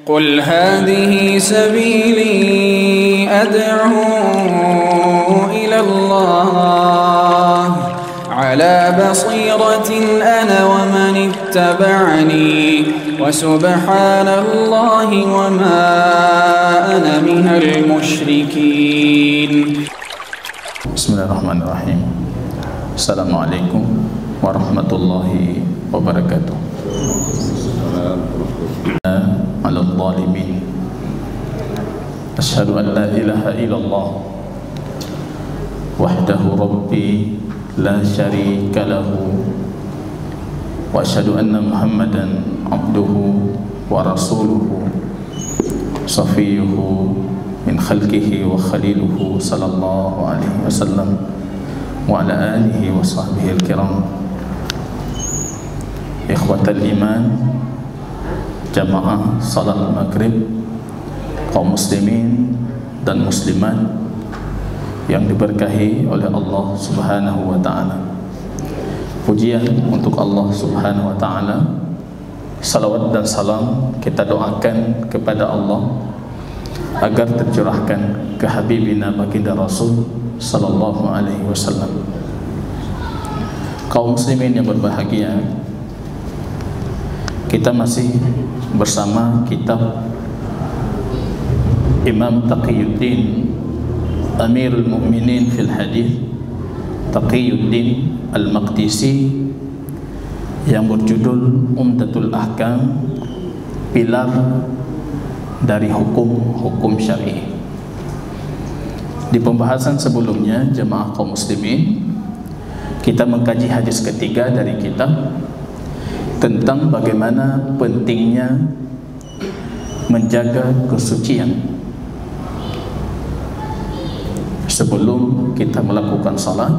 قل هذه سبيلي أدعو إلى الله على بصيرة أنا ومن اتبعني وسبحان الله وما أنا من المشركين. بسم الله الرحمن الرحيم. السلام عليكم ورحمة الله وبركاته. على الظالمين أشهد أن لا إله إلا الله وحده ربي لا شريك له وأشهد أن محمدا عبده ورسوله صفيه من خلقه وخليله صلى الله عليه وسلم وعلى آله وصحبه الكرام. إخوة الإيمان, jamaah salat maghrib, kaum muslimin dan muslimat yang diberkahi oleh Allah Subhanahu wa ta'ala. Pujian untuk Allah Subhanahu wa ta'ala. Salawat dan salam kita doakan kepada Allah agar tercurahkan ke habibina baginda Rasul sallallahu alaihi wasallam. Kaum muslimin yang berbahagia, kita masih bersama kitab Imam Taqiyuddin Amirul Mu'minin fil Hadith, Taqiyuddin Al-Maqdisi, yang berjudul Umdatul Ahkam, pilar dari hukum-hukum syar'i. Di pembahasan sebelumnya, jemaah kaum muslimin, kita mengkaji hadis ketiga dari kitab tentang bagaimana pentingnya menjaga kesucian sebelum kita melakukan salat.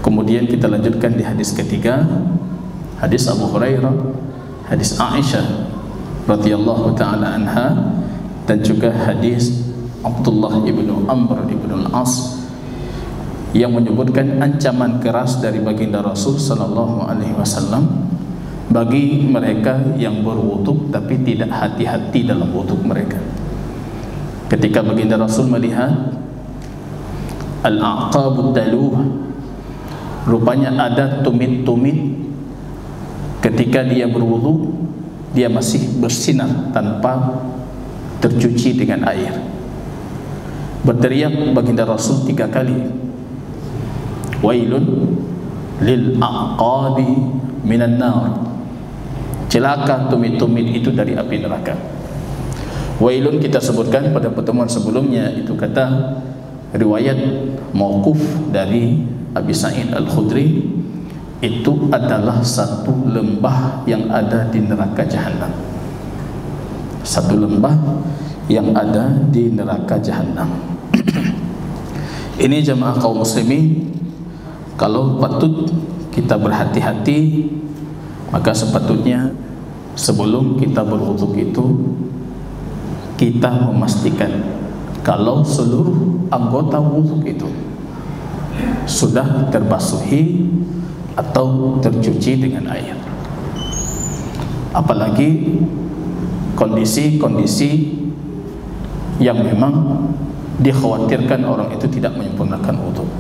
Kemudian kita lanjutkan di hadis ketiga, hadis Abu Hurairah, hadis Aisyah radhiyallahu taala anha, dan juga hadis Abdullah ibnu Amr ibnu al-As yang menyebutkan ancaman keras dari baginda Rasul sallallahu alaihi wasallam bagi mereka yang berwuduk tapi tidak hati-hati dalam wuduk mereka. Ketika baginda Rasul melihat al-aqabud daluh, rupanya ada tumit-tumit ketika dia berwuduk, dia masih bersinar tanpa tercuci dengan air. Berteriak baginda Rasul 3 kali, wailun lil aqabi minan nar, celaka tumit-tumit itu dari api neraka. Wailun kita sebutkan pada pertemuan sebelumnya, itu kata riwayat mauquf dari Abi Sa'id Al-Khudri, itu adalah satu lembah yang ada di neraka Jahannam. Satu lembah yang ada di neraka Jahannam. Ini jemaah kaum muslimin, kalau patut kita berhati-hati, maka sepatutnya sebelum kita berwuduk itu kita memastikan kalau seluruh anggota wuduk itu sudah terbasuhi atau tercuci dengan air. Apalagi kondisi-kondisi yang memang dikhawatirkan orang itu tidak menyempurnakan wuduk,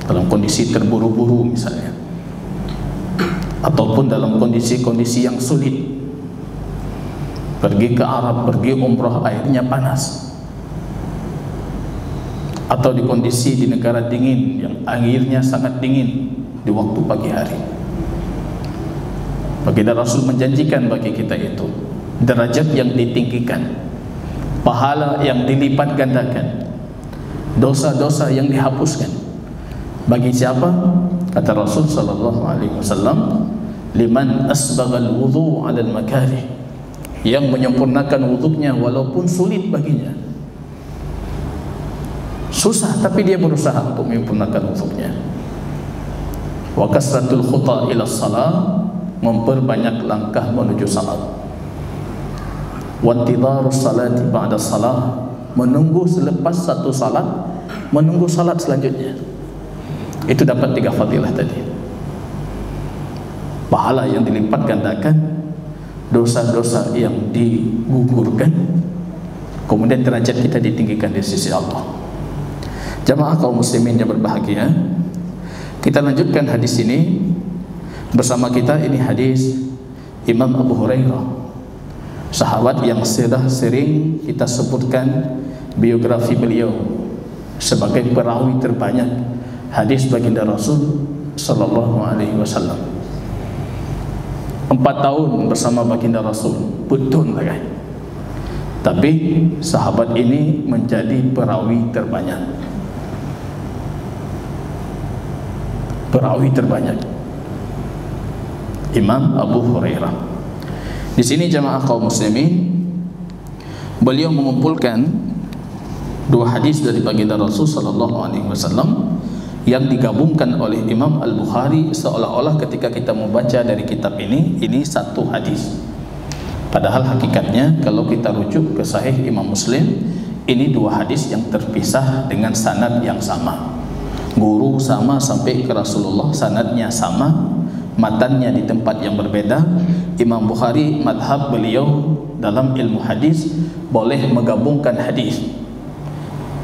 dalam kondisi terburu-buru misalnya, ataupun dalam kondisi-kondisi yang sulit, pergi ke Arab, pergi umrah, airnya panas, atau di kondisi di negara dingin yang airnya sangat dingin di waktu pagi hari. Baginda Rasul menjanjikan bagi kita itu derajat yang ditinggikan, pahala yang dilipat gandakan, dosa-dosa yang dihapuskan. Bagi siapa? Kata Rasul sallallahu alaihi wasallam, liman asbaghal wudu' 'alal makarih, yang menyempurnakan wuduknya walaupun sulit baginya. Susah tapi dia berusaha untuk menyempurnakan wuduknya. Wa kasratul khuta ila shalah, memperbanyak langkah menuju salat. Wa intidharus salati ba'da salah, menunggu selepas satu salat, menunggu salat selanjutnya. Itu dapat 3 fadilah tadi. Pahala yang dilipat gandakan, dosa-dosa yang digugurkan, kemudian derajat kita ditinggikan di sisi Allah. Jamaah kaum muslimin yang berbahagia, kita lanjutkan hadis ini bersama kita. Ini hadis Imam Abu Hurairah, sahabat yang sudah sering kita sebutkan biografi beliau sebagai perawi terbanyak hadis baginda Rasul sallallahu alaihi wasallam. 4 tahun bersama baginda Rasul, betul kan? Tapi sahabat ini menjadi perawi terbanyak. Perawi terbanyak Imam Abu Hurairah. Di sini jamaah kaum muslimin, beliau mengumpulkan 2 hadis dari baginda Rasul sallallahu alaihi wasallam yang digabungkan oleh Imam Al-Bukhari, seolah-olah ketika kita membaca dari kitab ini satu hadis. Padahal hakikatnya kalau kita rujuk ke Sahih Imam Muslim, ini 2 hadis yang terpisah dengan sanad yang sama. Guru sama sampai ke Rasulullah, sanadnya sama, matannya di tempat yang berbeda. Imam Bukhari, madhab beliau dalam ilmu hadis, boleh menggabungkan hadis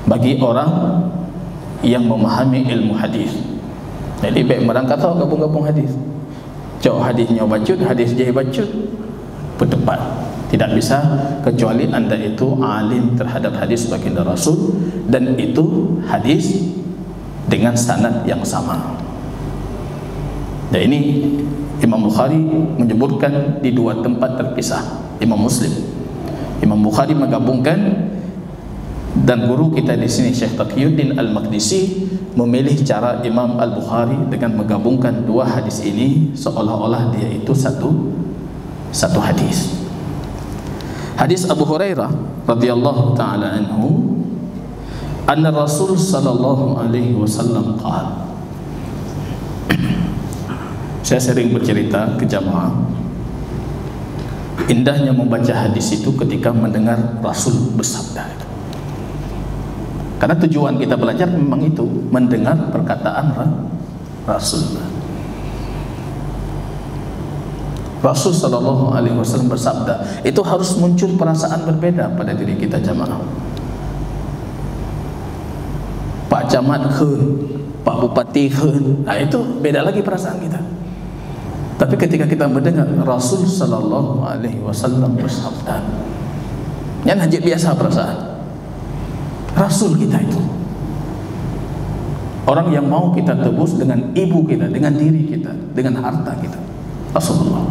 bagi orang yang memahami ilmu hadis. Jadi baik merangkap tahu gabung-gabung hadis. Jauh hadisnya bacut, hadis dia bacut, berdebat. Tidak bisa kecuali anda itu alim terhadap hadis baginda Rasul, dan itu hadis dengan sanad yang sama. Dan ini Imam Bukhari menyebutkan di 2 tempat terpisah. Imam Muslim, Imam Bukhari menggabungkan, dan guru kita di sini Syekh Taqiyuddin Al-Maqdisi memilih cara Imam Al-Bukhari dengan menggabungkan 2 hadis ini seolah-olah dia itu satu hadis. Hadis Abu Hurairah radhiyallahu taala anhu, anna Rasul sallallahu alaihi wasallam qala. Saya sering bercerita ke jamaah, indahnya membaca hadis itu ketika mendengar Rasul bersabda. Karena tujuan kita belajar memang itu, mendengar perkataan Rasul. Rasul sallallahu alaihi wasallam bersabda, itu harus muncul perasaan berbeda pada diri kita jamaah. Pak Camat khun, Pak Bupati khun, nah itu beda lagi perasaan kita. Tapi ketika kita mendengar Rasul sallallahu alaihi wasallam bersabda, yang hanya biasa perasaan. Rasul kita itu orang yang mau kita tebus dengan ibu kita, dengan diri kita, dengan harta kita. Rasulullah,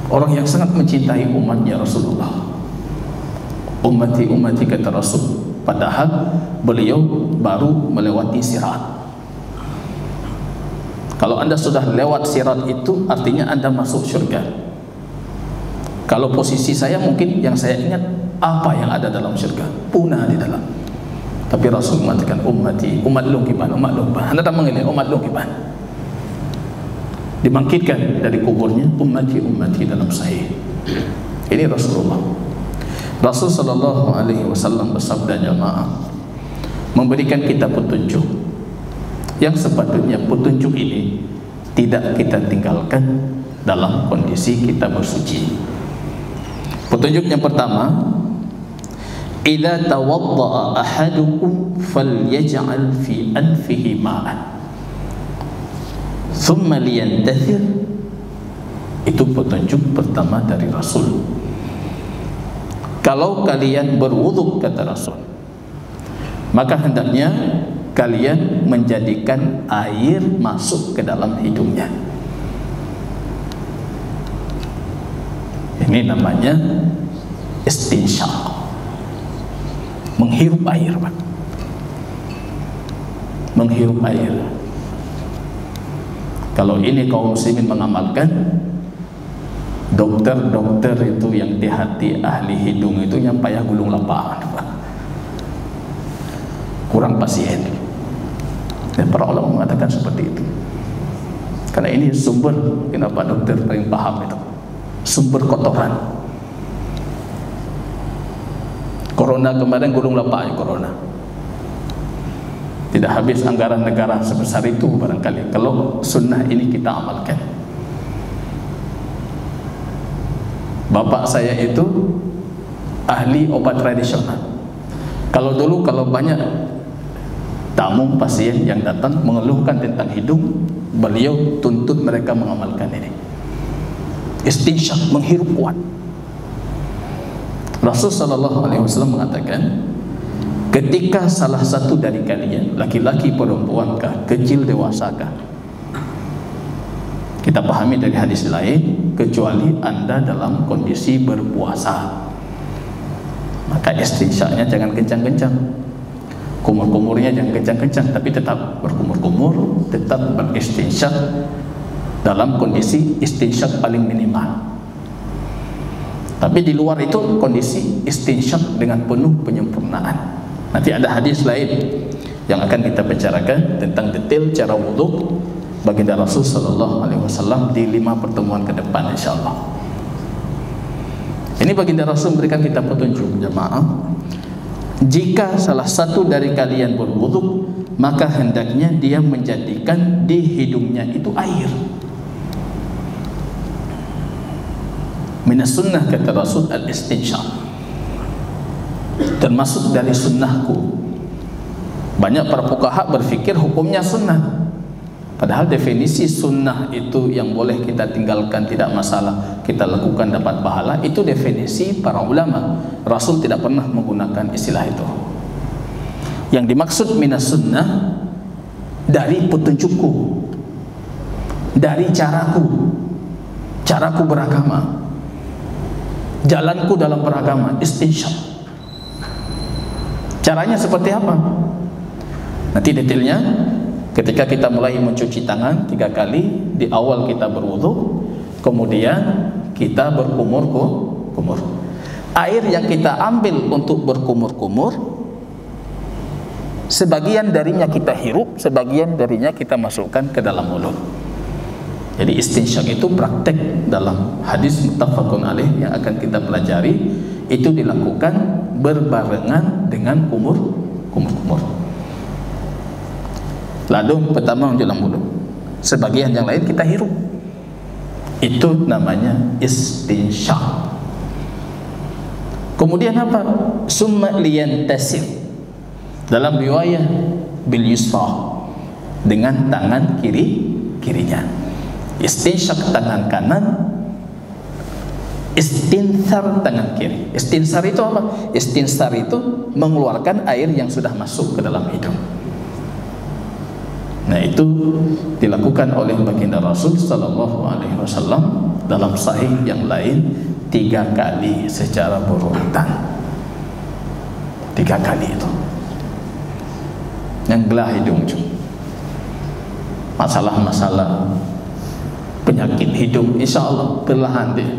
orang yang sangat mencintai umatnya Rasulullah. Ummati ummati kata Rasul, padahal beliau baru melewati sirat. Kalau anda sudah lewat sirat itu artinya anda masuk surga. Kalau posisi saya, mungkin yang saya ingat apa yang ada dalam syurga, punah di dalam. Tapi Rasul mengatakan ummati, umat lungkipan, umat lungkipan. Anda tak mengenai umat lungkipan, dibangkitkan dari kuburnya, ummati ummati dalam sahih. Ini Rasulullah. Rasul sallallahu alaihi wasallam bersabda jamaah, memberikan kita petunjuk yang sepatutnya petunjuk ini tidak kita tinggalkan dalam kondisi kita bersuci. Petunjuk yang pertama, idza tawadda'a ahadukum falyaj'al fi anfihi ma'an thumma liyantathir. Itu petunjuk pertama dari Rasul. Kalau kalian berwudu, kata Rasul, maka hendaknya kalian menjadikan air masuk ke dalam hidungnya. Ini namanya istinsyaq, menghirup air, Pak. Menghirup air. Kalau ini kaum muslimin mengamalkan, dokter-dokter itu yang di hati ahli hidung itu yang payah gulung lapangan, Pak. Kurang pasien. Dan para ulama mengatakan seperti itu. Karena ini sumber, kenapa dokter paling paham itu, sumber kotoran. Corona kemarin gulung lapak corona. Tidak habis anggaran negara sebesar itu barangkali kalau sunnah ini kita amalkan. Bapak saya itu ahli obat tradisional. Kalau dulu kalau banyak tamu pasien yang datang mengeluhkan tentang hidung, beliau tuntut mereka mengamalkan ini. Istinsyaq, menghirup kuat. Rasulullah SAW mengatakan, ketika salah satu dari kalian, laki-laki perempuankah, kecil dewasakah, kita pahami dari hadis lain, kecuali anda dalam kondisi berpuasa, maka istinsyaqnya jangan kencang-kencang, kumur-kumurnya jangan kencang-kencang, tapi tetap berkumur-kumur, tetap beristinsyaq dalam kondisi istinsyaq paling minimal. Tapi di luar itu kondisi istinsyaq dengan penuh penyempurnaan. Nanti ada hadis lain yang akan kita bicarakan tentang detail cara wudhu baginda Rasul sallallahu alaihi wasallam di 5 pertemuan ke depan insyaallah. Ini baginda Rasul memberikan kita petunjuk jemaah. Jika salah satu dari kalian berwudhu, maka hendaknya dia menjadikan di hidungnya itu air. Minas sunnah kata Rasul al-istinsyaq, termasuk dari sunnahku. Banyak para fuqaha berfikir hukumnya sunnah, padahal definisi sunnah itu yang boleh kita tinggalkan tidak masalah, kita lakukan dapat pahala, itu definisi para ulama. Rasul tidak pernah menggunakan istilah itu. Yang dimaksud minas sunnah dari petunjukku, dari caraku beragama, jalanku dalam beragama, istinsyaq. Caranya seperti apa? Nanti detailnya ketika kita mulai mencuci tangan 3 kali di awal kita berwudu, kemudian kita berkumur-kumur. Air yang kita ambil untuk berkumur-kumur, sebagian darinya kita hirup, sebagian darinya kita masukkan ke dalam mulut. Jadi istinsyaq itu praktek dalam hadis muttafaqun alaih yang akan kita pelajari, itu dilakukan berbarengan dengan kumur. Lalu pertama dalam mulut, sebagian yang lain kita hirup. Itu namanya istinsyaq. Kemudian apa? Summa liyantasir. Dalam riwayah bil yusra, dengan tangan kirinya. Istinsyaq tangan kanan, istinsar tangan kiri. Istinsar itu apa? Istinsar itu mengeluarkan air yang sudah masuk ke dalam hidung. Nah, itu dilakukan oleh baginda Rasul sallallahu alaihi wasallam dalam sahih yang lain 3 kali secara berurutan. 3 kali itu. Yang belah hidung juga. Masalah-masalah penyakit hidung, insya Allah perlahan dia.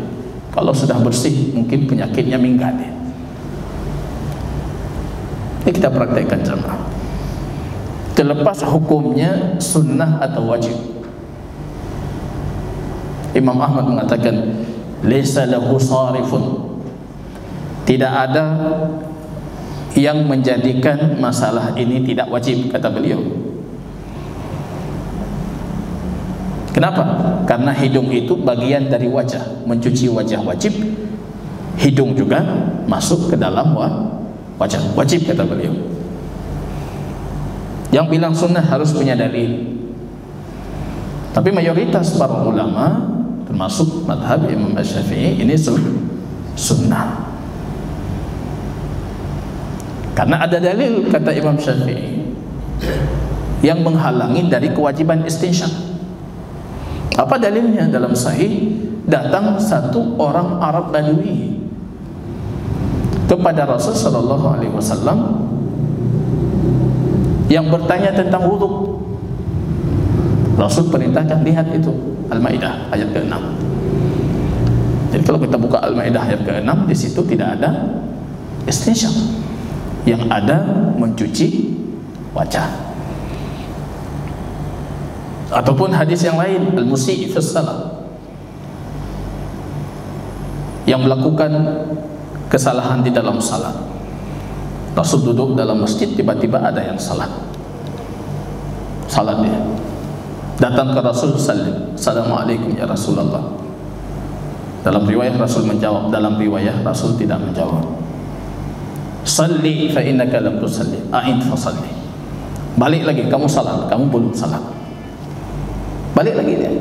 Kalau sudah bersih, mungkin penyakitnya minggat dia. Ini kita praktekkan jemaah. Terlepas hukumnya sunnah atau wajib. Imam Ahmad mengatakan, laisa lahu sarifun. Tidak ada yang menjadikan masalah ini tidak wajib, kata beliau. Kenapa? Karena hidung itu bagian dari wajah. Mencuci wajah wajib, hidung juga masuk ke dalam wajah. Wajib, kata beliau. Yang bilang sunnah harus punya dalil. Tapi mayoritas para ulama, termasuk madhab Imam Syafi'i, ini sunnah. Karena ada dalil, kata Imam Syafi'i, yang menghalangi dari kewajiban istinsyaq. Apa dalilnya? Dalam sahih, datang satu orang Arab Badui kepada Rasul sallallahu alaihi wasallam yang bertanya tentang wudhu. Rasul perintahkan, lihat itu Al-Maidah ayat ke-6. Jadi kalau kita buka Al-Maidah ayat ke-6, di situ tidak ada istinsyaq. Yang ada mencuci wajah. Ataupun hadis yang lain, al-musii fi shalah, yang melakukan kesalahan di dalam salat. Rasul duduk dalam masjid, tiba-tiba ada yang salat dia. Datang ke Rasul, salam, assalamualaikum ya Rasulullah. Dalam riwayah Rasul menjawab, dalam riwayah Rasul tidak menjawab. Salli fa innaka lam tusalli, a'id fa salli. Balik lagi, kamu salat, kamu belum salat. Balik lagi dia.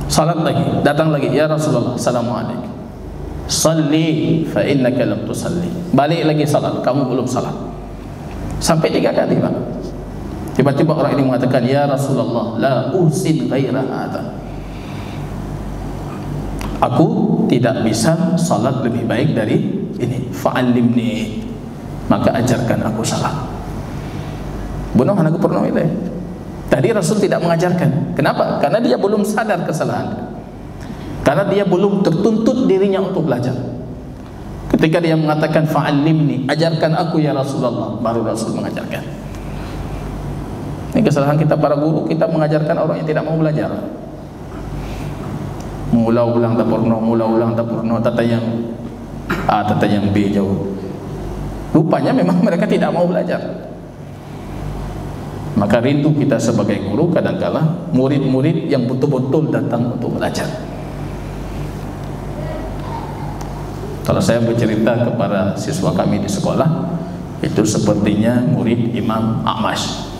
Salat lagi, datang lagi, ya Rasulullah, assalamualaikum. Salli fa innaka lam tusalli. Balik lagi salat, kamu belum salat. Sampai 3 kali, Pak. Tiba-tiba orang ini mengatakan, ya Rasulullah, la usin ghaira hadha. Aku tidak bisa salat lebih baik dari ini. Fa'allimni, maka ajarkan aku salat. Bunuh anakku pernah itu. Tadi Rasul tidak mengajarkan. Kenapa? Karena dia belum sadar kesalahan. Karena dia belum tertuntut dirinya untuk belajar. Ketika dia mengatakan fa'allimni, ajarkan aku ya Rasulullah, baru Rasul mengajarkan. Ini kesalahan kita para guru, kita mengajarkan orang yang tidak mau belajar. Mula ulang tak purno, tata yang A, tata yang B jauh. Rupanya memang mereka tidak mau belajar. Maka rindu kita sebagai guru kadang-kala murid-murid yang betul-betul datang untuk belajar. Kalau saya bercerita kepada siswa kami di sekolah, itu sepertinya murid Imam A'mash.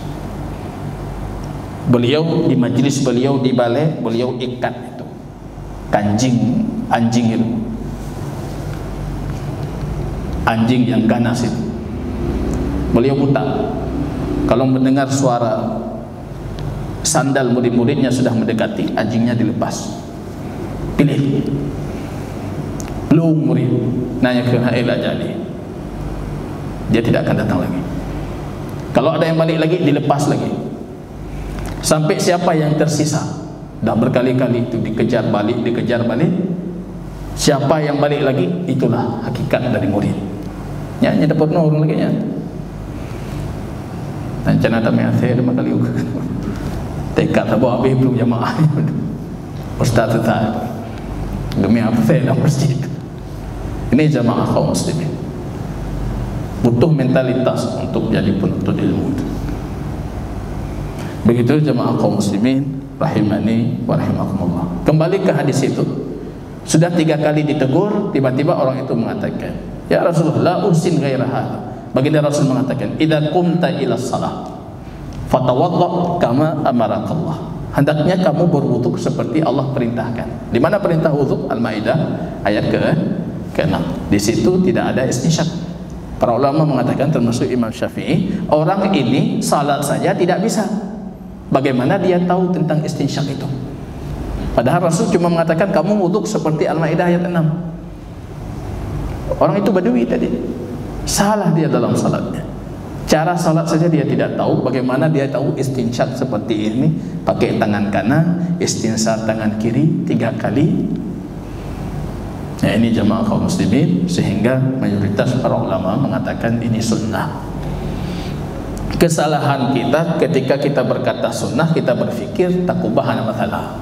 Beliau di majlis beliau di balai, beliau ikat itu anjing itu, anjing yang ganas itu. Beliau buta. Kalau mendengar suara sandal murid-muridnya sudah mendekati, anjingnya dilepas. Pilih. Belum murid nanya ke Haila jadi, dia tidak akan datang lagi. Kalau ada yang balik lagi, dilepas lagi. Sampai siapa yang tersisa, dah berkali-kali itu dikejar balik. Siapa yang balik lagi, itulah hakikat dari murid. Nyanyi dapat orang lagi nyanyi. Dan cina tak menyasih ada makali juga. Tekad tak bawa habis belum jamaah. Ustaz tetap demi apa saya dalam masjid. Ini jamaah kaum muslimin. Butuh mentalitas untuk jadi penuntut ilmu. Begitu jamaah kaum muslimin rahimani wa rahimakumullah. Kembali ke hadis itu. Sudah 3 kali ditegur, tiba-tiba orang itu mengatakan, ya Rasulullah, la usin ghaira hadza. Baginda Rasul mengatakan, idza qumta ila shalah fatawadda kama amarakallah. Hendaknya kamu berwudu seperti Allah perintahkan. Di mana perintah wudu? Al-Maidah ayat ke-6. Di situ tidak ada istinsyaq. Para ulama mengatakan, termasuk Imam Syafi'i, orang ini salat saja tidak bisa. Bagaimana dia tahu tentang istinsyaq itu? Padahal Rasul cuma mengatakan kamu wudu seperti Al-Maidah ayat 6. Orang itu badui tadi. Salah dia dalam salatnya. Cara salat saja dia tidak tahu. Bagaimana dia tahu istinsyaq seperti ini? Pakai tangan kanan, istinsar tangan kiri 3 kali. Ya, ini jamaah kaum muslimin. Sehingga mayoritas para ulama mengatakan ini sunnah. Kesalahan kita ketika kita berkata sunnah, kita berfikir takubah ana masalah.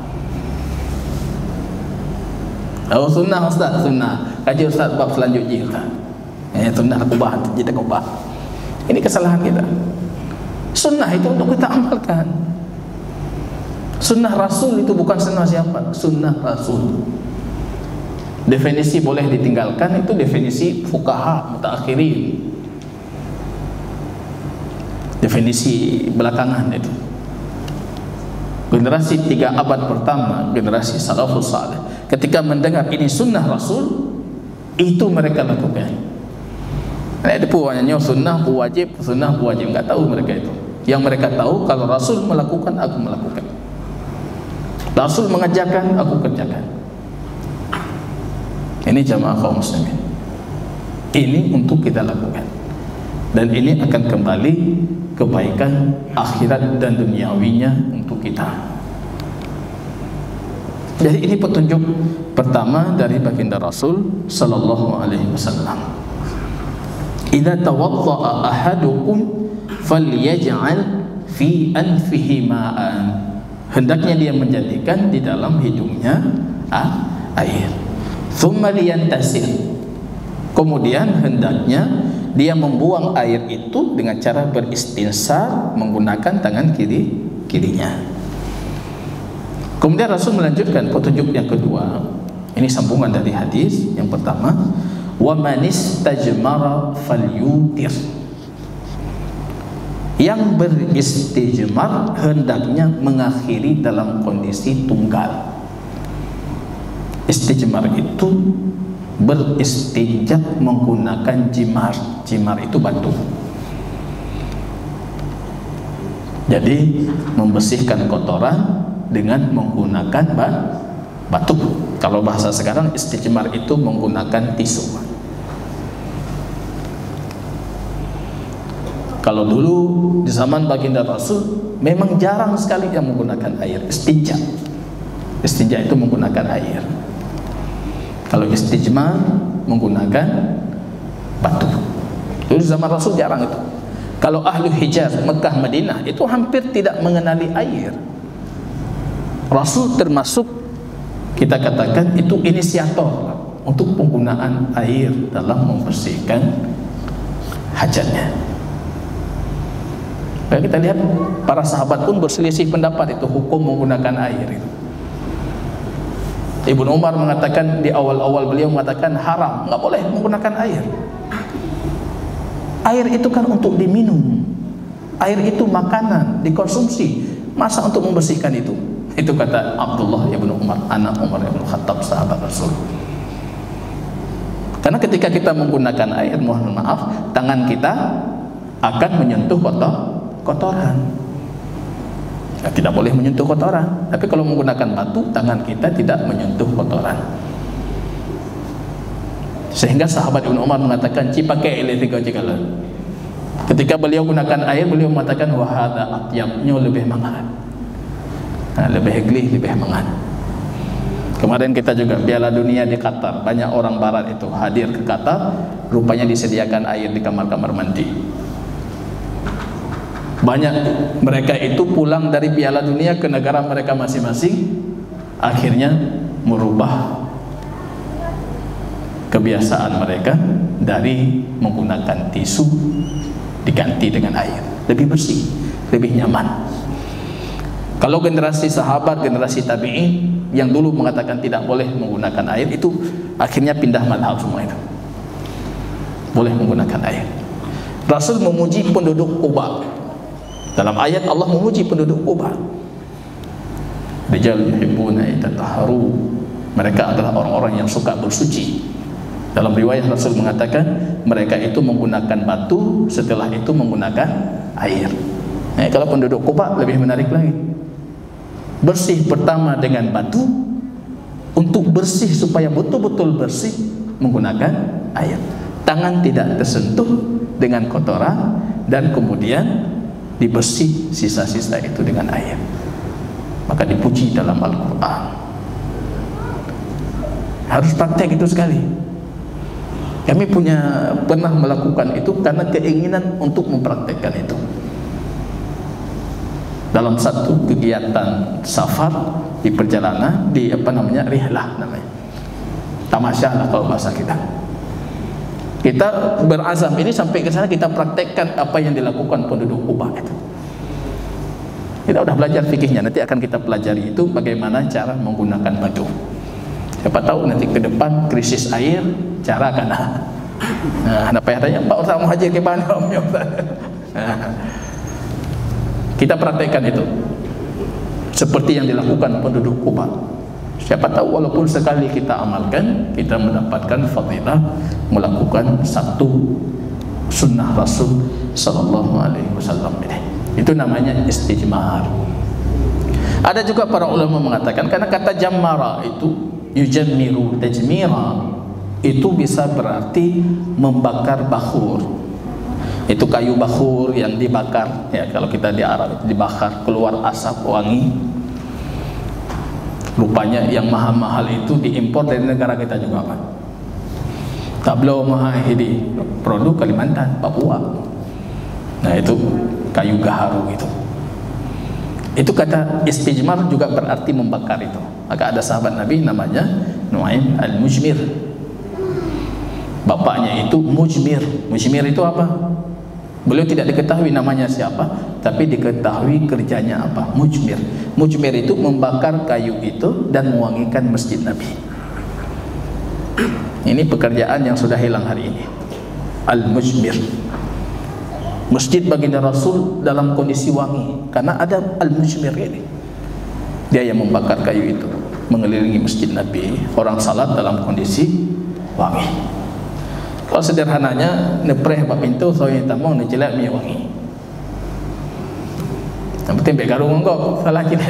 Oh sunnah Ustaz, sunnah. Kaji Ustaz bab selanjutnya kan. Sunnah takubah, jadi takubah. Ini kesalahan kita. Sunnah itu untuk kita amalkan. Sunnah Rasul itu bukan sunnah siapa? Sunnah Rasul. Definisi boleh ditinggalkan itu definisi fuqaha mutaakhirin. Definisi belakangan itu. Generasi 3 abad pertama, generasi salafus saleh, ketika mendengar ini sunnah Rasul, itu mereka lakukan. Ada puannya sunnah wajib, enggak tahu mereka itu. Yang mereka tahu kalau Rasul melakukan, aku melakukan. Rasul mengajarkan, aku kerjakan. Ini jamaah kaum muslimin. Ini untuk kita lakukan. Dan ini akan kembali kebaikan akhirat dan duniawinya untuk kita. Jadi ini petunjuk pertama dari baginda Rasul sallallahu alaihi wasallam. Idza tawaddaa ahadukum falyaj'al fi anfihi ma'an. Hendaknya dia menjadikan di dalam hidungnya air. Tsumma liyantasir. Kemudian hendaknya dia membuang air itu dengan cara beristinsar menggunakan tangan kirinya. Kemudian Rasul melanjutkan petunjuk yang kedua. Ini sambungan dari hadis yang pertama, wa man istajmara falyutir. Yang beristijmar hendaknya mengakhiri dalam kondisi tunggal. Istijmar itu beristinja menggunakan jimar. Jimar itu batu. Jadi membersihkan kotoran dengan menggunakan batu. Kalau bahasa sekarang istijmar itu menggunakan tisu. Kalau dulu di zaman baginda Rasul memang jarang sekali yang menggunakan air istinja. Istinja itu menggunakan air. Kalau istijmar menggunakan batu. Dulu di zaman Rasul jarang itu. Kalau ahli Hijaz, Mekah, Madinah itu hampir tidak mengenali air. Rasul termasuk kita katakan itu inisiator untuk penggunaan air dalam membersihkan hajatnya. Kita lihat para sahabat pun berselisih pendapat itu hukum menggunakan air itu. Ibnu Umar mengatakan di awal-awal beliau mengatakan haram, nggak boleh menggunakan air. Air itu kan untuk diminum. Air itu makanan, dikonsumsi. Masa untuk membersihkan itu? Itu kata Abdullah ibnu Umar, anak Umar ibn Khattab, sahabat Rasul. Karena ketika kita menggunakan air, mohon maaf, tangan kita akan menyentuh kotoran. Ya, tidak boleh menyentuh kotoran. Tapi kalau menggunakan batu, tangan kita tidak menyentuh kotoran. Sehingga sahabat Ibnu Umar mengatakan cipakai elektrik jikalah. Ketika beliau gunakan air, beliau mengatakan wahada atyabnya lebih mangan. Nah, lebih gelih, lebih mangan. Kemarin kita juga Piala Dunia di Qatar, banyak orang barat itu hadir ke Qatar, rupanya disediakan air di kamar-kamar mandi. Banyak mereka itu pulang dari Piala Dunia ke negara mereka masing-masing, akhirnya merubah kebiasaan mereka dari menggunakan tisu diganti dengan air, lebih bersih, lebih nyaman. Kalau generasi sahabat, generasi tabi'in yang dulu mengatakan tidak boleh menggunakan air, itu akhirnya pindah madhab semua itu, boleh menggunakan air. Rasul memuji penduduk Quba. Dalam ayat Allah memuji penduduk Quba. Rijal yuhibbuna yatatahharu. Mereka adalah orang-orang yang suka bersuci. Dalam riwayat Rasul mengatakan mereka itu menggunakan batu, setelah itu menggunakan air. Kalau penduduk Quba lebih menarik lagi. Bersih pertama dengan batu, untuk bersih supaya betul-betul bersih menggunakan air. Tangan tidak tersentuh dengan kotoran dan kemudian dibersih sisa-sisa itu dengan air. Maka dipuji dalam Al-Quran. Harus praktek itu sekali. Kami pernah melakukan itu karena keinginan untuk mempraktekkan itu. Dalam satu kegiatan safar di perjalanan, di rihlah namanya, tamasya lah kalau bahasa kita. Kita berazam ini sampai ke sana kita praktekkan apa yang dilakukan penduduk Quba itu. Kita sudah belajar fikihnya, nanti akan kita pelajari itu bagaimana cara menggunakan batu. Siapa tahu nanti ke depan krisis air, cara kan. Nah, apa yang tanya Pak Ustaz mau haji ke mana? Kita praktekkan itu seperti yang dilakukan penduduk Quba. Siapa tahu walaupun sekali kita amalkan, kita mendapatkan fadilah melakukan satu sunnah Rasul sallallahu alaihi wasallam ini. Itu namanya istijmar. Ada juga para ulama mengatakan karena kata jammara itu yujammiru tajmira, itu bisa berarti membakar bakhur. Itu kayu bakhur yang dibakar, ya kalau kita di Arab itu dibakar keluar asap wangi. Rupanya yang mahal-mahal itu diimpor dari negara kita juga, Pak. Tablo Mahahidi, produk Kalimantan, Papua. Nah itu kayu gaharu itu. Itu kata istijmar juga berarti membakar itu. Maka ada sahabat Nabi namanya Nuaim al-Mujmir. Bapaknya itu Mujmir. Mujmir itu apa? Beliau tidak diketahui namanya siapa, tapi diketahui kerjanya apa. Mujmir. Mujmir itu membakar kayu itu dan mewangikan masjid Nabi. Ini pekerjaan yang sudah hilang hari ini. Al-Mujmir. Masjid baginda Rasul dalam kondisi wangi, karena ada Al-Mujmir ini. Dia yang membakar kayu itu, mengelilingi masjid Nabi. Orang salat dalam kondisi wangi. Kalau sederhananya, nepreh bab pintu, soalnya tamu, nejelak minyak wangi. Yang penting baik karung enggak, salah kita.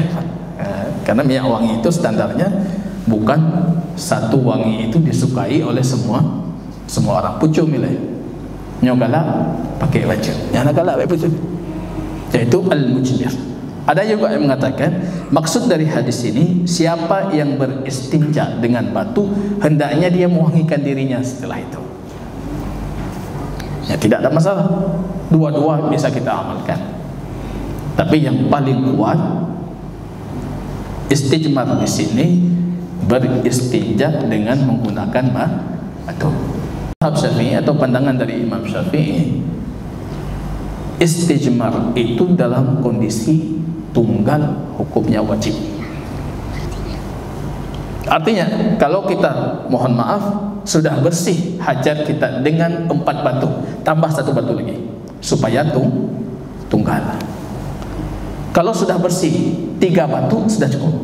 Karena minyak wangi itu standarnya bukan satu wangi itu disukai oleh semua orang. Pucuk milih. Nyogala pakai baju. Yang nakala pakai pucuk. Yaitu al-mujmir. Ada juga yang mengatakan maksud dari hadis ini, siapa yang beristinja dengan batu hendaknya dia mewangikan dirinya setelah itu. Ya, tidak ada masalah. Dua-dua bisa kita amalkan. Tapi yang paling kuat istijmar di sini beristinja dengan menggunakan batu. Mazhab Syafi'i atau pandangan dari Imam Syafi'i, istijmar itu dalam kondisi tunggal hukumnya wajib. Artinya kalau kita mohon maaf sudah bersih hajat kita dengan 4 batu, tambah 1 batu lagi supaya tunggal. Kalau sudah bersih 3 batu sudah cukup.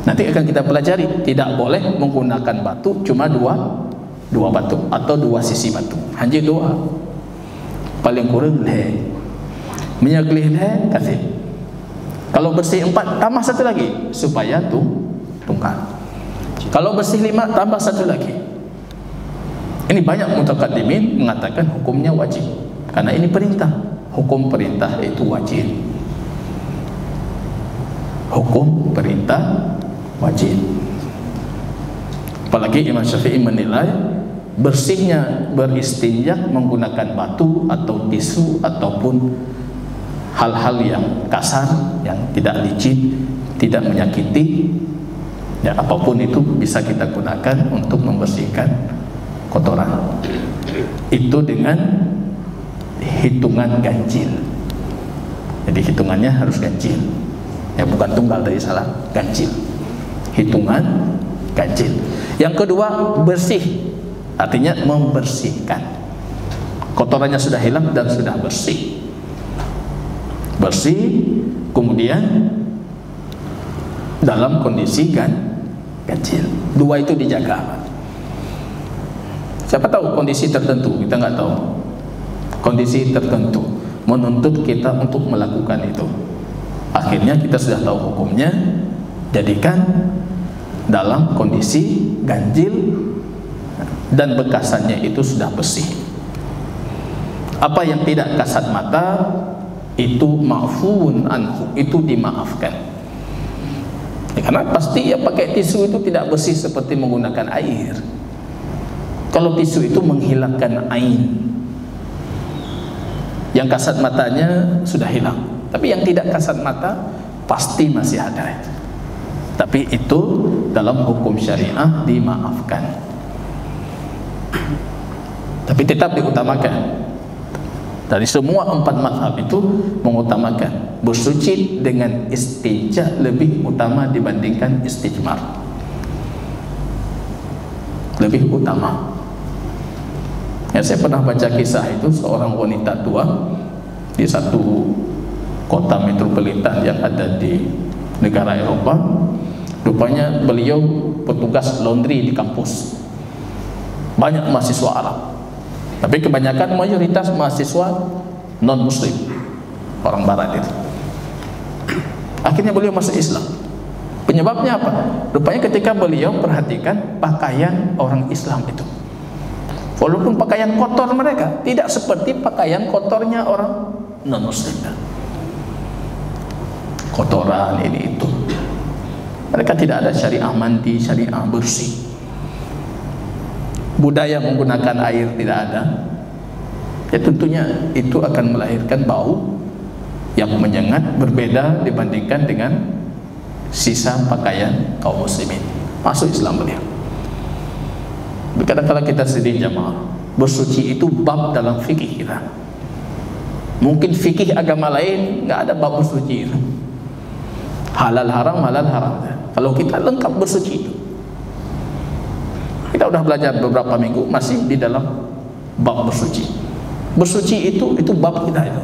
Nanti akan kita pelajari, tidak boleh menggunakan batu cuma dua batu atau 2 sisi batu, hanya 2. Paling kurang leh minyak leh kasih. Kalau bersih 4 tambah 1 lagi supaya tunggal. Kalau bersih 5 tambah 1 lagi. Ini banyak mutaqaddimin mengatakan hukumnya wajib karena ini perintah. Hukum perintah itu wajib. Hukum perintah wajib. Apalagi Imam Syafi'i menilai bersihnya beristinja menggunakan batu atau tisu ataupun hal-hal yang kasar, yang tidak licin, tidak menyakiti, ya apapun itu bisa kita gunakan untuk membersihkan kotoran. Itu dengan hitungan ganjil. Jadi hitungannya harus ganjil. Ya bukan tunggal tadi, salah, ganjil. Hitungan ganjil. Yang kedua, bersih. Artinya membersihkan. Kotorannya sudah hilang dan sudah bersih. Bersih, kemudian dalam kondisi ganjil. 2 itu dijaga. Siapa tahu kondisi tertentu, kita nggak tahu. Kondisi tertentu menuntut kita untuk melakukan itu. Akhirnya kita sudah tahu hukumnya, jadikan dalam kondisi ganjil dan bekasannya itu sudah bersih. Apa yang tidak kasat mata itu ma'fuun anhu, itu dimaafkan. Ya, karena pasti ya pakai tisu itu tidak bersih seperti menggunakan air. Kalau tisu itu menghilangkan ain, yang kasat matanya sudah hilang, tapi yang tidak kasat mata pasti masih ada. Tapi itu dalam hukum syariah dimaafkan. Tapi tetap diutamakan. Dari semua 4 mazhab itu mengutamakan bersuci dengan istinja lebih utama dibandingkan istijmar. Lebih utama. Ya, saya pernah baca kisah itu, seorang wanita tua di satu kota metropolitan yang ada di negara Eropa. Rupanya beliau petugas laundry di kampus. Banyak mahasiswa Arab, tapi kebanyakan mayoritas mahasiswa non-muslim, orang barat itu. Akhirnya beliau masuk Islam. Penyebabnya apa? Rupanya ketika beliau perhatikan pakaian orang Islam itu, walaupun pakaian kotor mereka tidak seperti pakaian kotornya orang non-muslim. Kotoran ini itu, mereka tidak ada syariah mandi, syariah bersih. Budaya menggunakan air tidak ada. Ya tentunya itu akan melahirkan bau yang menyengat, berbeda dibandingkan dengan sisa pakaian kaum muslimin. Masuk Islam beliau. Kadang-kadang kita sedih jamaah, Bersuci itu bab dalam fikih kita. Mungkin fikih agama lain nggak ada bab bersuci itu. Halal haram, halal haram. Kalau kita lengkap bersuci itu. Kita udah belajar beberapa minggu masih di dalam bab bersuci. Bersuci itu bab kita itu.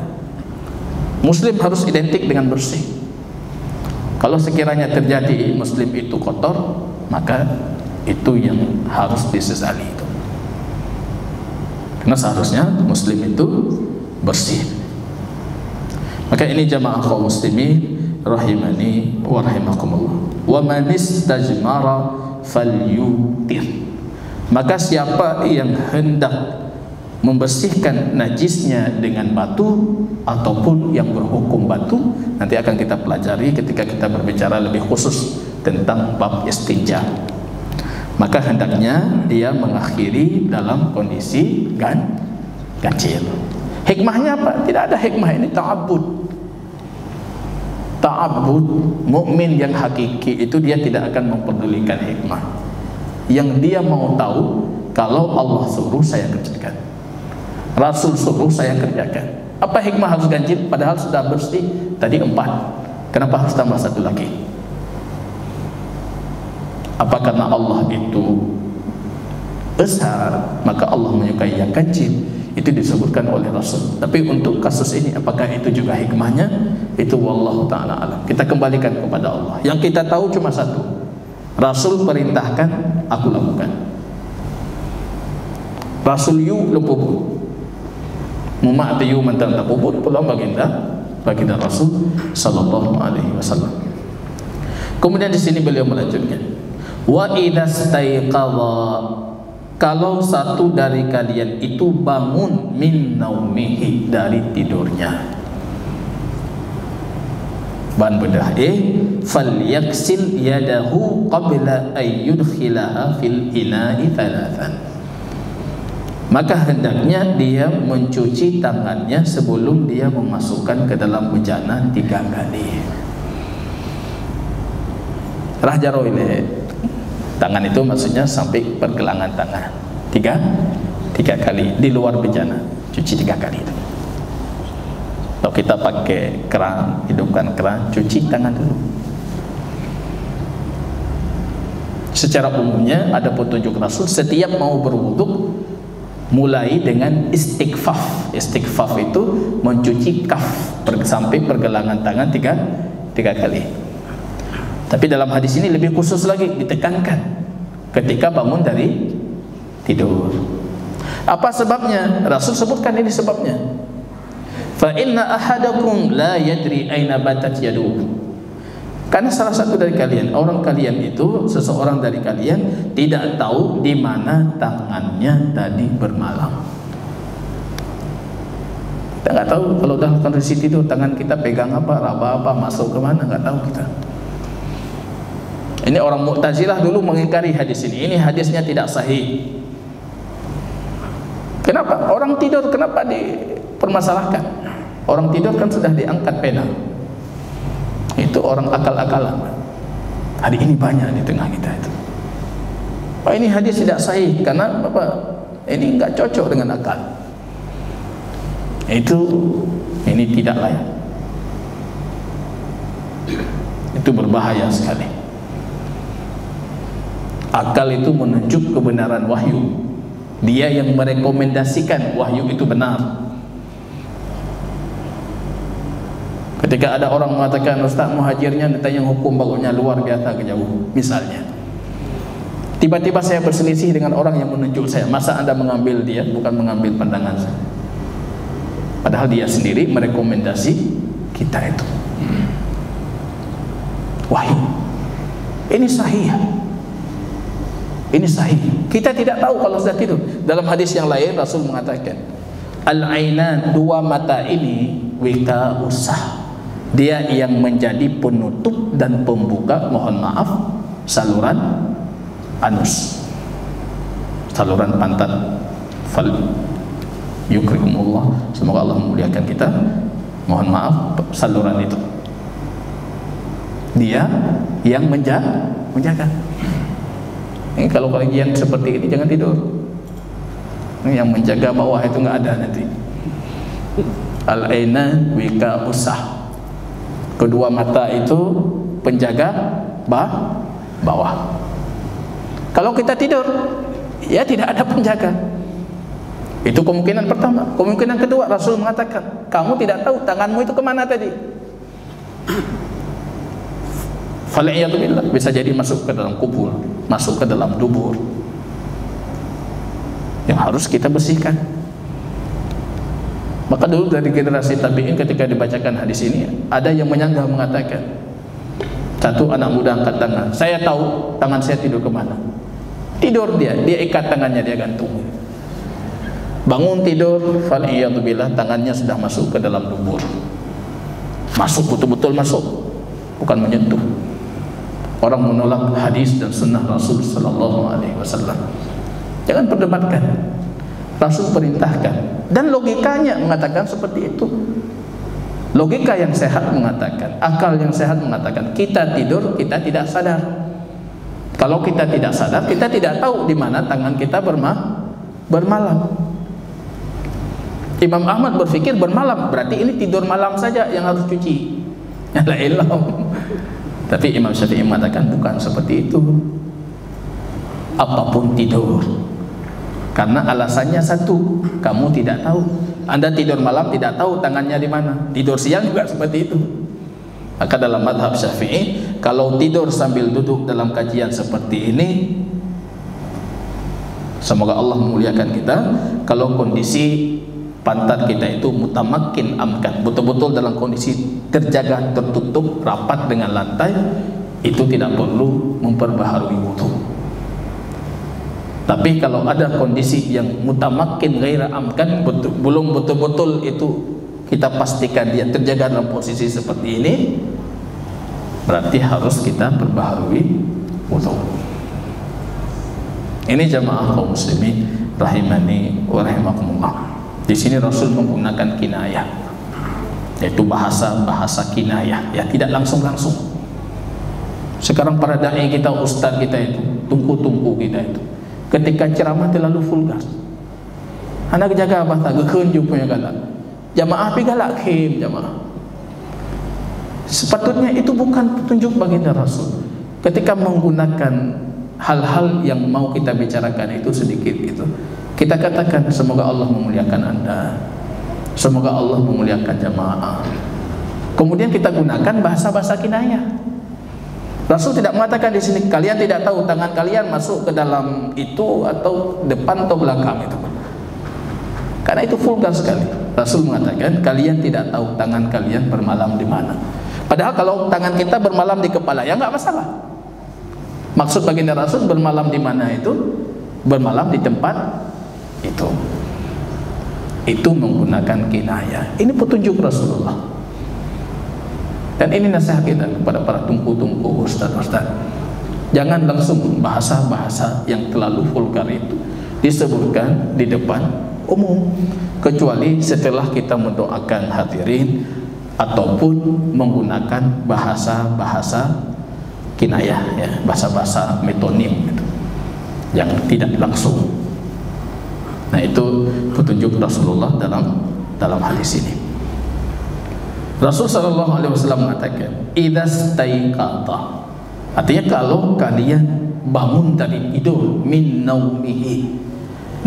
Muslim harus identik dengan bersih. Kalau sekiranya terjadi Muslim itu kotor, maka itu yang harus disesali itu. Karena seharusnya Muslim itu bersih. Maka ini jamaah kaum muslimin rahimani wa rahimakumullah. Wa man istajmara falyutir. Maka siapa yang hendak membersihkan najisnya dengan batu ataupun yang berhukum batu, nanti akan kita pelajari ketika kita berbicara lebih khusus tentang bab istinja. Maka hendaknya dia mengakhiri dalam kondisi ganjil. Hikmahnya apa? Tidak ada hikmah, ini ta'abbud. Ta'abbud, mukmin yang hakiki itu dia tidak akan memperdulikan hikmah. Yang dia mau tahu, kalau Allah suruh saya kerjakan, Rasul suruh saya kerjakan. Apa hikmah harus ganjil padahal sudah bersih tadi 4? Kenapa harus tambah 1 lagi? Apa karena Allah itu besar maka Allah menyukai yang ganjil? Itu disebutkan oleh Rasul. Tapi untuk kasus ini apakah itu juga hikmahnya? Itu wallahu ta'ala alam. Kita kembalikan kepada Allah. Yang kita tahu cuma satu, Rasul perintahkan, aku lakukan. Rasul yu lempubu Mumak yu mentang tak puput pulang baginda Rasul sallallahu alaihi wasallam. Kemudian di sini beliau melanjutkan, wa idza staiqadha, kalau satu dari kalian itu bangun min naumihi, dari tidurnya. Ban bedah falyaksil yadahu qabla ayyudkhilaha fil ina'i thalathan. Maka hendaknya dia mencuci tangannya sebelum dia memasukkan ke dalam bejana 3 kali. Rahjaro ini tangan itu maksudnya sampai pergelangan tangan 3 kali di luar bejana, cuci 3 kali itu. Kalau kita pakai keran, hidupkan keran, cuci tangan dulu. Secara umumnya ada petunjuk Rasul setiap mau berwudu mulai dengan istighfaf. Istighfaf itu mencuci kaf sampai pergelangan tangan 3 kali. Tapi dalam hadis ini lebih khusus lagi, ditekankan ketika bangun dari tidur. Apa sebabnya? Rasul sebutkan ini sebabnya. Fa inna ahadakum la yadri aina batat yaduhu. Karena salah satu dari kalian, seseorang dari kalian tidak tahu di mana tangannya tadi bermalam. Kita nggak tahu kalau dalam kondisi tidur tangan kita pegang apa, raba apa, masuk ke mana, nggak tahu kita. Ini orang Mu'tazilah dulu mengingkari hadis ini. Ini hadisnya tidak sahih. Kenapa? Orang tidur kenapa dipermasalahkan? Orang tidur kan sudah diangkat pena. Itu orang akal-akalan. Hari ini banyak di tengah kita itu. Pak, ini hadis tidak sahih karena apa? Ini enggak cocok dengan akal. Ini tidak layak. Itu berbahaya sekali. Akal itu menunjuk kebenaran wahyu. Dia yang merekomendasikan wahyu itu benar. Ketika ada orang mengatakan, Ustaz muhajirnya ditanya hukum bagusnya luar biasa kejauh, misalnya, tiba-tiba saya berselisih dengan orang yang menunjuk saya, masa Anda mengambil dia, bukan mengambil pandangan saya? Padahal dia sendiri merekomendasi kita itu wahyu. Ini sahih. Ini sahih. Kita tidak tahu kalau sudah tidur. Dalam hadis yang lain Rasul mengatakan, al-ainan, 2 mata ini wika usah, dia yang menjadi penutup dan pembuka, mohon maaf, saluran anus, saluran pantat. Fal yukrikumullah, semoga Allah memuliakan kita. Mohon maaf, saluran itu dia yang menjaga. Ini kalau kajian seperti ini jangan tidur. Yang menjaga bawah itu nggak ada nanti. Al-ainan wika usah. Kedua mata itu penjaga bawah. Kalau kita tidur, ya tidak ada penjaga. Itu kemungkinan pertama. Kemungkinan kedua, Rasul mengatakan, kamu tidak tahu tanganmu itu kemana tadi. Fal'iyadzubillah, bisa jadi masuk ke dalam kubur, masuk ke dalam dubur, yang harus kita bersihkan. Maka dulu dari generasi tabi'in ketika dibacakan hadis ini, ada yang menyanggah mengatakan, satu anak muda angkat tangan, saya tahu tangan saya tidur kemana. Tidur dia ikat tangannya, dia gantung. Bangun tidur, fal'iyadzubillah, tangannya sudah masuk ke dalam dubur. Masuk, betul-betul masuk, bukan menyentuh. Orang menolak hadis dan sunnah Rasul sallallahu alaihi wasallam. Jangan perdebatkan. Rasul perintahkan, dan logikanya mengatakan seperti itu. Logika yang sehat mengatakan, akal yang sehat mengatakan, kita tidur, kita tidak sadar. Kalau kita tidak sadar, kita tidak tahu di mana tangan kita bermalam. Imam Ahmad berpikir bermalam, berarti ini tidur malam saja yang harus cuci. La ilah. Tapi Imam Syafi'i mengatakan bukan seperti itu. Apapun tidur. Karena alasannya satu, kamu tidak tahu. Anda tidur malam tidak tahu tangannya di mana. Tidur siang juga seperti itu. Maka dalam mazhab Syafi'i, kalau tidur sambil duduk dalam kajian seperti ini, semoga Allah memuliakan kita. Kalau kondisi pantat kita itu mutamakkin amkan, betul-betul dalam kondisi terjaga, tertutup, rapat dengan lantai, itu tidak perlu memperbaharui wudu. Tapi kalau ada kondisi yang mutamakkin ghaira amkan, belum betul-betul itu kita pastikan dia terjaga dalam posisi seperti ini, berarti harus kita perbaharui wudu. Ini jamaah kaum muslimin rahimani wa rahimakumullah. Di sini Rasul menggunakan kinayah, yaitu bahasa kinayah, ya tidak langsung. Sekarang para dai kita, ustaz kita itu, tungku kita itu, ketika ceramah terlalu vulgar. Anak jaga apa tak gekun jupanya galak. Jamaah pi galak khim jamaah. Sepatutnya itu bukan petunjuk baginda Rasul. Ketika menggunakan hal-hal yang mau kita bicarakan itu sedikit itu, kita katakan semoga Allah memuliakan Anda, semoga Allah memuliakan jamaah. Kemudian kita gunakan bahasa-bahasa kinayah. Rasul tidak mengatakan di sini kalian tidak tahu tangan kalian masuk ke dalam itu atau depan atau belakang itu, karena itu vulgar sekali. Rasul mengatakan kalian tidak tahu tangan kalian bermalam di mana. Padahal kalau tangan kita bermalam di kepala, ya nggak masalah. Maksud baginda Rasul bermalam di mana itu, bermalam di tempat itu. Itu menggunakan kinayah. Ini petunjuk Rasulullah. Dan ini nasihat kita kepada para tungku-tungku, ustaz-ustaz. Jangan langsung bahasa-bahasa yang terlalu vulgar itu disebutkan di depan umum, kecuali setelah kita mendoakan hadirin ataupun menggunakan bahasa-bahasa kinayah, ya, bahasa-bahasa metonim gitu, yang tidak langsung. Nah, itu petunjuk Rasulullah dalam hadis ini. Rasul sallallahu alaihi wasallam mengatakan, "Idza staiqata." Artinya kalau kalian bangun dari tidur, min naumihi.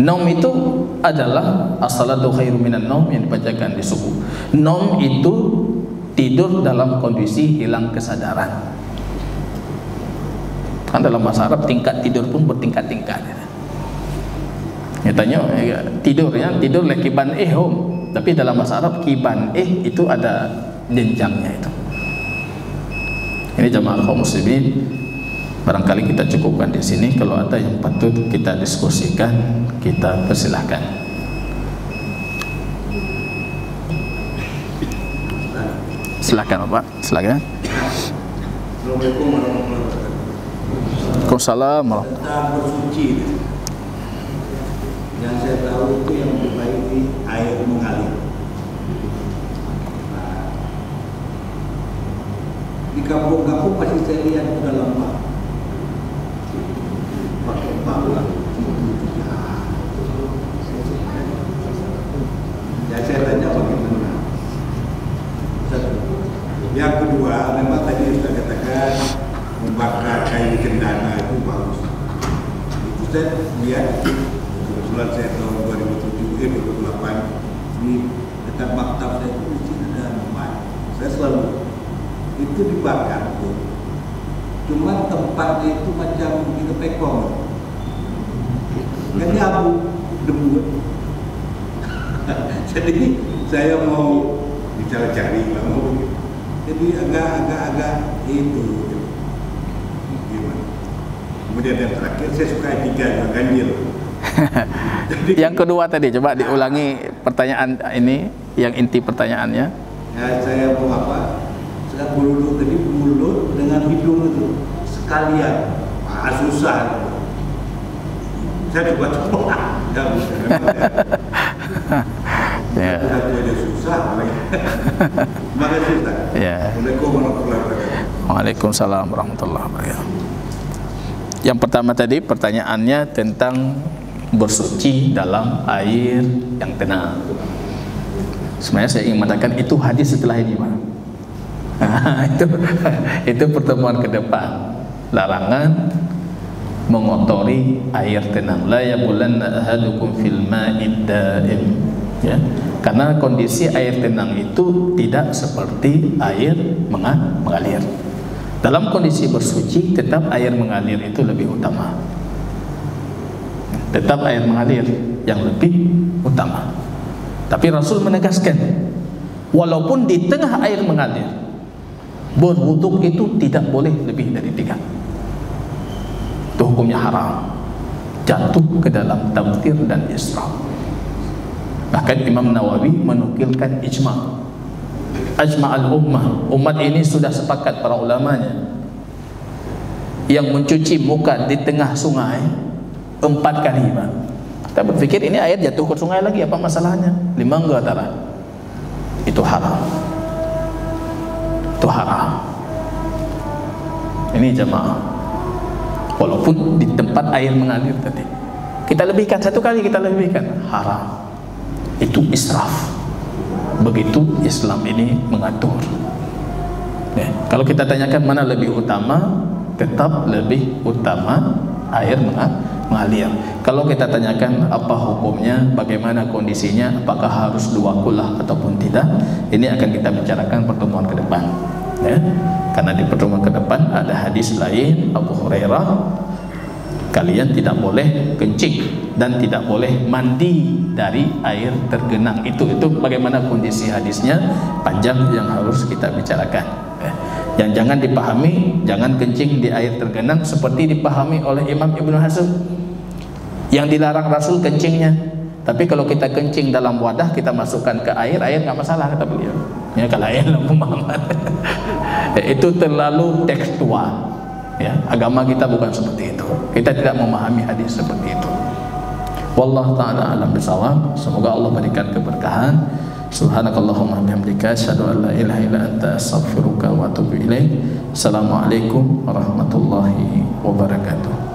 Naum itu adalah as-salatu khairu minan naum yang dibacakan di subuh. Naum itu tidur dalam kondisi hilang kesadaran. Kan dalam bahasa Arab tingkat tidur pun bertingkat-tingkat. Tanya tidur kiban home. Tapi dalam bahasa Arab kiban itu ada jenjangnya itu. Ini jamaah kaum muslimin, barangkali kita cukupkan di sini. Kalau ada yang patut kita diskusikan, kita persilahkan. Silakan Bapak, silakan. Assalamualaikum warahmatullahi wabarakatuh. Waalaikumsalam. Tentang bersuci, yang saya tahu itu yang dibaiki air mengalir. Nah, di kampung-kampung pasti saya lihat sudah lama pakai pala. Kebetulan saya tahun 2007 2008 di dekat maktab saya itu di sini ada rumah. Saya selalu itu dibakar tuh. Cuma tempatnya itu macam kita pekong. Kan abu debu. Jadi saya mau bicara cari mau. Jadi agak itu. Gimana? Kemudian yang terakhir saya suka etika ganjil. Yang kedua tadi coba diulangi pertanyaan ini, yang inti pertanyaannya. Ya, saya mau apa? Saya mulut tadi mulut dengan hidung itu sekalian. Susah. Saya coba. Ya, Ya. Ada susah. Terima kasih Ustaz. Ya. Assalamualaikum warahmatullahi wabarakatuh. Waalaikumsalam warahmatullahi wabarakatuh. Yang pertama tadi pertanyaannya tentang bersuci dalam air yang tenang. Sebenarnya saya ingin mengatakan itu hadis setelah ini, Pak. itu pertemuan ke depan. Larangan mengotori air tenang. La yabulanna ahadukum fil ma'id daim. Ya. Karena kondisi air tenang itu tidak seperti air mengalir. Dalam kondisi bersuci tetap air mengalir itu lebih utama. Tetap air mengalir yang lebih utama. Tapi Rasul menegaskan, walaupun di tengah air mengalir, berwuduk itu tidak boleh lebih dari 3. Itu hukumnya haram, jatuh ke dalam tabtir dan israf. Bahkan Imam Nawawi menukilkan ijma' al-ummah. Umat ini sudah sepakat para ulamanya, yang mencuci muka di tengah sungai 4 kali, Pak. Kita berpikir ini air jatuh ke sungai lagi, apa masalahnya? 5 enggak tara. Itu haram. Itu haram. Ini jemaah. Walaupun di tempat air mengalir tadi, kita lebihkan 1 kali, kita lebihkan, haram. Itu israf. Begitu Islam ini mengatur. Ya, kalau kita tanyakan mana lebih utama, tetap lebih utama air mengalir. Kalau kita tanyakan apa hukumnya, bagaimana kondisinya, apakah harus 2 kulah ataupun tidak, ini akan kita bicarakan pertemuan ke depan. Ya, karena di pertemuan ke depan ada hadis lain Abu Hurairah, kalian tidak boleh kencing dan tidak boleh mandi dari air tergenang. Itu bagaimana kondisi hadisnya, panjang yang harus kita bicarakan. Yang jangan dipahami, jangan kencing di air tergenang seperti dipahami oleh Imam Ibnu Hazm, yang dilarang Rasul kencingnya. Tapi kalau kita kencing dalam wadah, kita masukkan ke air nggak masalah, kata beliau. Ya, kalau air pemahaman itu terlalu tekstual. Ya, agama kita bukan seperti itu. Kita tidak memahami hadis seperti itu. Wallahu ta'ala alam bisawab. Semoga Allah berikan keberkahan. Subhanakallahumma bihamdika asyhadu an la ilaha illa anta astaghfiruka wa atubu ilaik. Assalamualaikum warahmatullahi wabarakatuh.